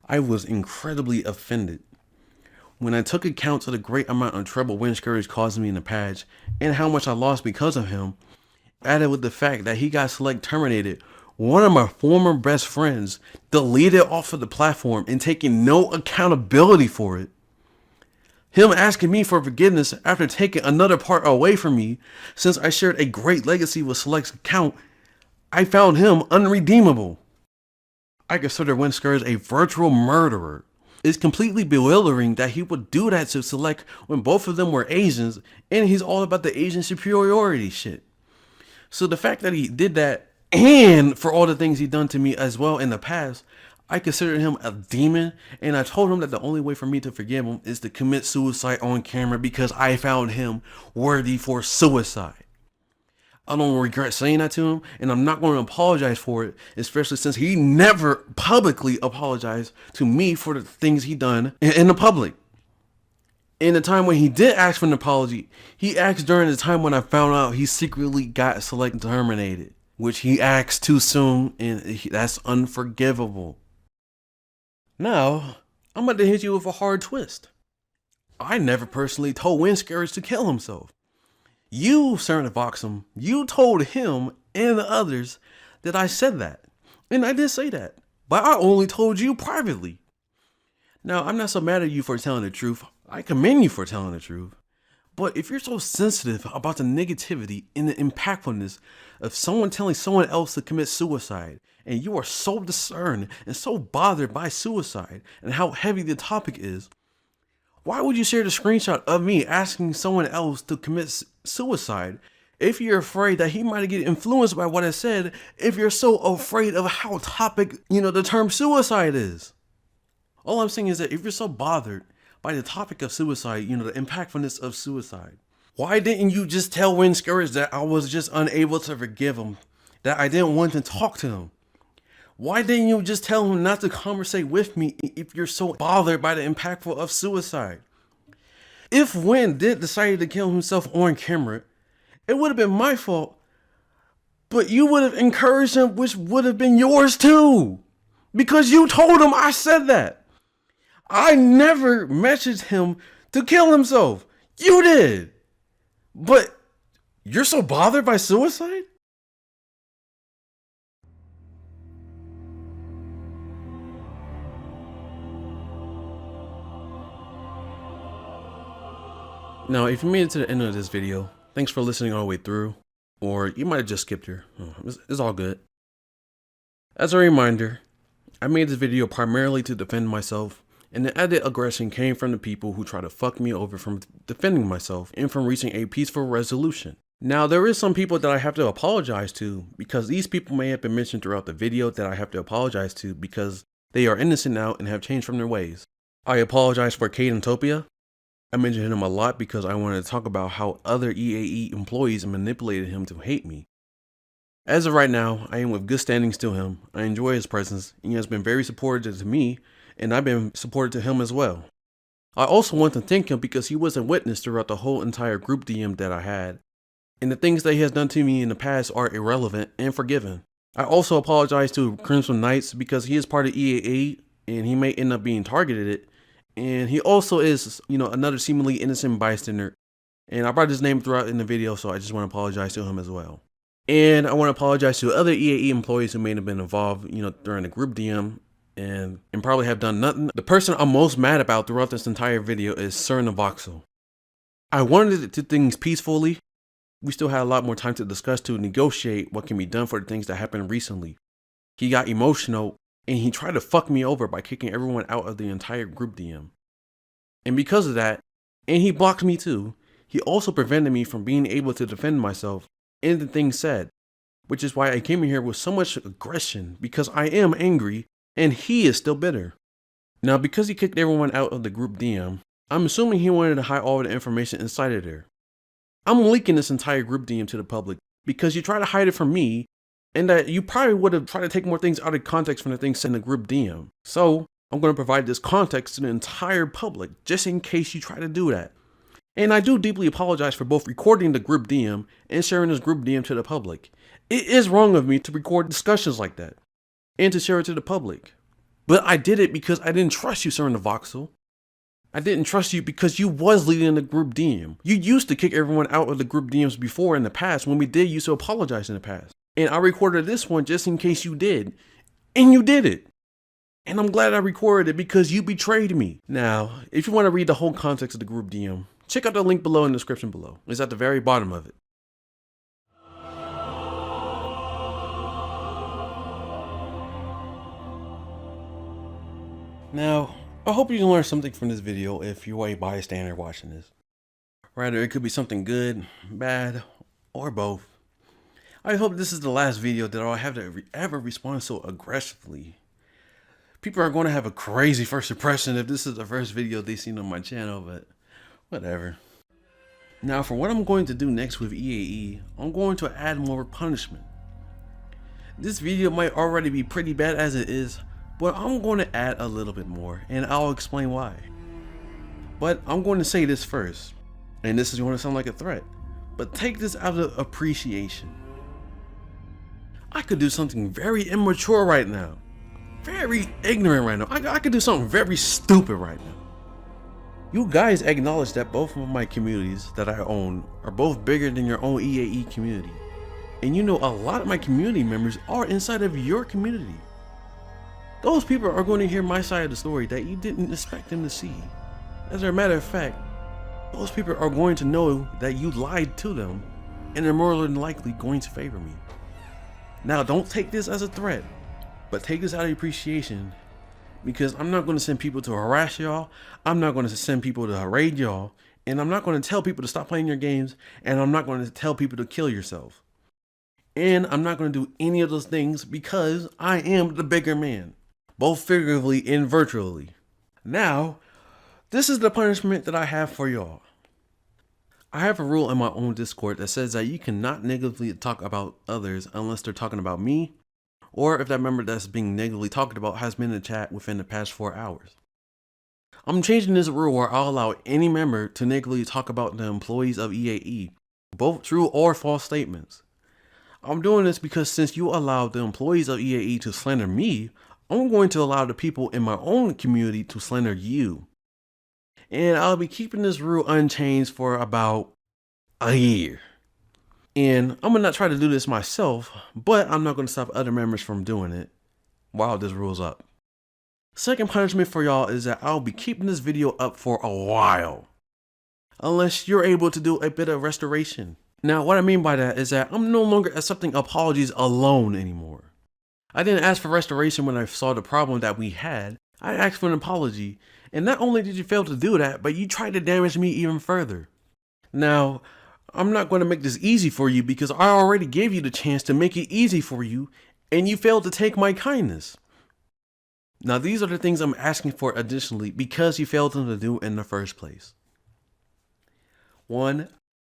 I was incredibly offended. When I took account of the great amount of trouble Win Scourge caused me in the patch, and how much I lost because of him, added with the fact that he got Select terminated, one of my former best friends deleted off of the platform and taking no accountability for it. Him asking me for forgiveness after taking another part away from me, since I shared a great legacy with Select's account, I found him unredeemable. I consider Win Scourge a virtual murderer. It's completely bewildering that he would do that to Select when both of them were Asians, and he's all about the Asian superiority shit. So the fact that he did that, and for all the things he done to me as well in the past, I considered him a demon, and I told him that the only way for me to forgive him is to commit suicide on camera because I found him worthy for suicide. I don't regret saying that to him, and I'm not going to apologize for it, especially since he never publicly apologized to me for the things he done in the public. In the time when he did ask for an apology, he asked during the time when I found out he secretly got Select terminated, which he asked too soon, and that's unforgivable. Now, I'm about to hit you with a hard twist. I never personally told Win Scourge to kill himself. You, Serena Voxum, you told him and the others that I said that. And I did say that, but I only told you privately. Now, I'm not so mad at you for telling the truth. I commend you for telling the truth. But if you're so sensitive about the negativity and the impactfulness of someone telling someone else to commit suicide, and you are so discerned and so bothered by suicide and how heavy the topic is, why would you share the screenshot of me asking someone else to commit suicide if you're afraid that he might get influenced by what I said, if you're so afraid of how topic, the term suicide is? All I'm saying is that if you're so bothered by the topic of suicide, the impactfulness of suicide, why didn't you just tell Win Scourge that I was just unable to forgive him, that I didn't want to talk to him? Why didn't you just tell him not to conversate with me if you're so bothered by the impactful of suicide? If Win did decide to kill himself on camera, it would have been my fault, but you would have encouraged him, which would have been yours too. Because you told him I said that. I never messaged him to kill himself. You did. But you're so bothered by suicide? Now, if you made it to the end of this video, thanks for listening all the way through. Or you might have just skipped here. It's all good. As a reminder, I made this video primarily to defend myself, and the added aggression came from the people who try to fuck me over from defending myself and from reaching a peaceful resolution. Now, there is some people that I have to apologize to, because these people may have been mentioned throughout the video that I have to apologize to because they are innocent now and have changed from their ways. I apologize for Cadentopia. I mentioned him a lot because I wanted to talk about how other EAE employees manipulated him to hate me. As of right now, I am with good standings to him. I enjoy his presence, and he has been very supportive to me, and I've been supportive to him as well. I also want to thank him because he was a witness throughout the whole entire group DM that I had, and the things that he has done to me in the past are irrelevant and forgiven. I also apologize to Crimson Knights because he is part of EAE, and he may end up being targeted, and he also is, another seemingly innocent bystander, and I brought his name throughout in the video, so I just want to apologize to him as well. And I want to apologize to other EAE employees who may have been involved, during the group DM and probably have done nothing. The person I'm most mad about throughout this entire video is Voxel. I wanted to do things peacefully. We still had a lot more time to discuss to negotiate what can be done for the things that happened recently. He got emotional and he tried to fuck me over by kicking everyone out of the entire group DM. And because of that, and he blocked me too, he also prevented me from being able to defend myself and the things said, which is why I came in here with so much aggression, because I am angry and he is still bitter. Now, because he kicked everyone out of the group DM, I'm assuming he wanted to hide all the information inside of there. I'm leaking this entire group DM to the public because you try to hide it from me, and that you probably would have tried to take more things out of context from the things in the group DM. So I'm going to provide this context to the entire public just in case you try to do that. And I do deeply apologize for both recording the group DM and sharing this group DM to the public. It is wrong of me to record discussions like that and to share it to the public. But I did it because I didn't trust you, Voxel. I didn't trust you because you was leading the group DM. You used to kick everyone out of the group DMs before in the past when we did used to apologize in the past. And I recorded this one just in case you did. And you did it. And I'm glad I recorded it because you betrayed me. Now, if you want to read the whole context of the group DM, check out the link below in the description below. It's at the very bottom of it. Now, I hope you can learn something from this video if you are a bystander watching this. Rather, it could be something good, bad, or both. I hope this is the last video that I'll have to ever respond so aggressively. People are going to have a crazy first impression if this is the first video they've seen on my channel, but whatever. Now, for what I'm going to do next with EAE, I'm going to add more punishment. This video might already be pretty bad as it is, but I'm going to add a little bit more, and I'll explain why. But I'm going to say this first, and this is going to sound like a threat, but take this out of appreciation. I could do something very immature right now, very ignorant right now. I could do something very stupid right now. You guys acknowledge that both of my communities that I own are both bigger than your own EAE community. And you know a lot of my community members are inside of your community. Those people are going to hear my side of the story that you didn't expect them to see. As a matter of fact, those people are going to know that you lied to them, and they're more than likely going to favor me. Now, don't take this as a threat, but take this out of appreciation, because I'm not going to send people to harass y'all, I'm not going to send people to raid y'all, and I'm not going to tell people to stop playing your games, and I'm not going to tell people to kill yourself. And I'm not going to do any of those things because I am the bigger man, both figuratively and virtually. Now, this is the punishment that I have for y'all. I have a rule in my own Discord that says that you cannot negatively talk about others unless they're talking about me, or if that member that's being negatively talked about has been in the chat within the past 4 hours. I'm changing this rule where I'll allow any member to negatively talk about the employees of EAE, both true or false statements. I'm doing this because since you allowed the employees of EAE to slander me, I'm going to allow the people in my own community to slander you. And I'll be keeping this rule unchanged for about a year. And I'm gonna not try to do this myself, but I'm not gonna stop other members from doing it while this rule's up. Second punishment for y'all is that I'll be keeping this video up for a while, unless you're able to do a bit of restoration. Now, what I mean by that is that I'm no longer accepting apologies alone anymore. I didn't ask for restoration when I saw the problem that we had. I asked for an apology, and not only did you fail to do that, but you tried to damage me even further. Now, I'm not going to make this easy for you because I already gave you the chance to make it easy for you, and you failed to take my kindness. Now, these are the things I'm asking for additionally because you failed them to do in the first place. 1.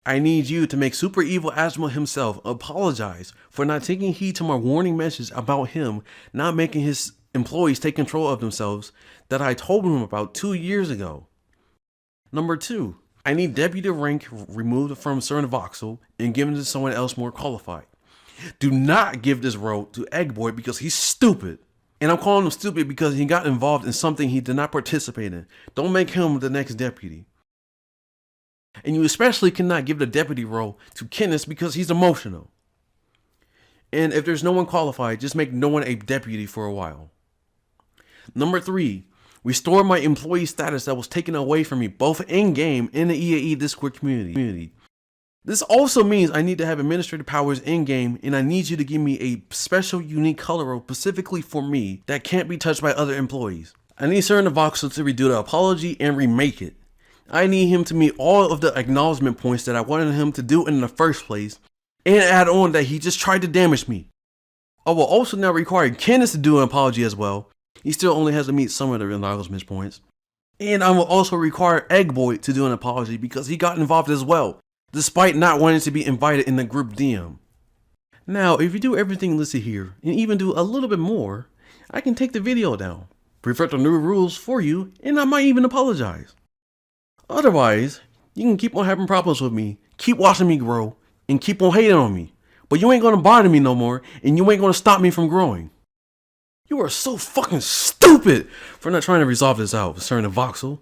I need you to make Super Evil Asmo himself apologize for not taking heed to my warning message about him not making his employees take control of themselves that I told him about 2 years ago. Number 2. I need deputy rank removed from Certain Voxel and given to someone else more qualified. Do not give this role to Eggboy because he's stupid. And I'm calling him stupid because he got involved in something he did not participate in. Don't make him the next deputy. And you especially cannot give the deputy role to Kenneth because he's emotional. And if there's no one qualified, just make no one a deputy for a while. Number 3. Restore my employee status that was taken away from me both in-game and the EAE Discord community. This also means I need to have administrative powers in-game, and I need you to give me a special unique color role specifically for me that can't be touched by other employees. I need Certain Voxel to redo the apology and remake it. I need him to meet all of the acknowledgement points that I wanted him to do in the first place, and add on that he just tried to damage me. I will also now require Kenneth to do an apology as well. He still only has to meet some of the acknowledgement points. And I will also require Eggboy to do an apology because he got involved as well, despite not wanting to be invited in the group DM. Now, if you do everything listed here, and even do a little bit more, I can take the video down, perfect the new rules for you, and I might even apologize. Otherwise, you can keep on having problems with me, keep watching me grow, and keep on hating on me. But you ain't gonna bother me no more, and you ain't gonna stop me from growing. You are so fucking stupid for not trying to resolve this out with Certain Voxel.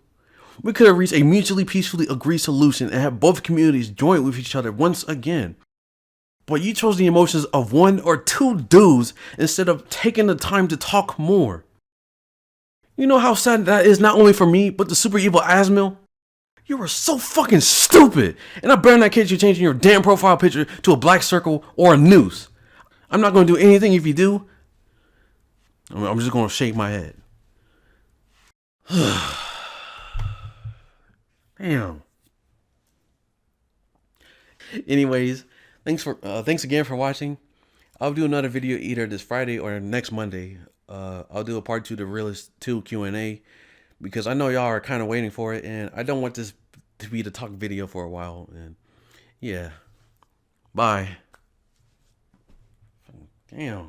We could have reached a mutually peacefully agreed solution and have both communities join with each other once again. But you chose the emotions of 1 or 2 dudes instead of taking the time to talk more. You know how sad that is not only for me, but the Super Evil Asmo? You are so fucking stupid, and I better not catch you changing your damn profile picture to a black circle or a noose. I'm not going to do anything if you do. I'm just going to shake my head. Damn. Anyways, thanks again for watching. I'll do another video either this Friday or next Monday. I'll do a part 2 to Realist 2 Q&A because I know y'all are kind of waiting for it, and I don't want this to be the talk video for a while. And yeah, bye. Damn.